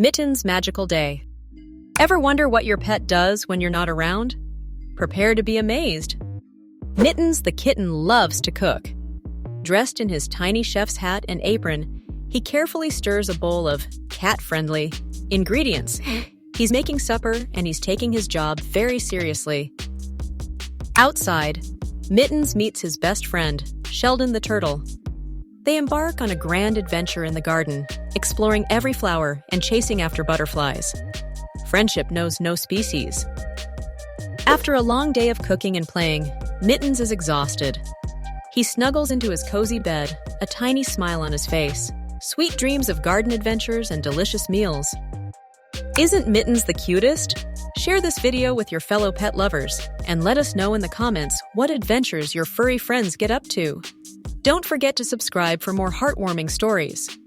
Mittens' magical day. Ever wonder what your pet does when you're not around? Prepare to be amazed. Mittens the kitten loves to cook. Dressed in his tiny chef's hat and apron, he carefully stirs a bowl of cat-friendly ingredients. He's making supper and he's taking his job very seriously. Outside, Mittens meets his best friend, Sheldon the turtle. They embark on a grand adventure in the garden, exploring every flower and chasing after butterflies. Friendship knows no species. After a long day of cooking and playing, Mittens is exhausted. He snuggles into his cozy bed, a tiny smile on his face, sweet dreams of garden adventures and delicious meals. Isn't Mittens the cutest? Share this video with your fellow pet lovers and let us know in the comments what adventures your furry friends get up to. Don't forget to subscribe for more heartwarming stories.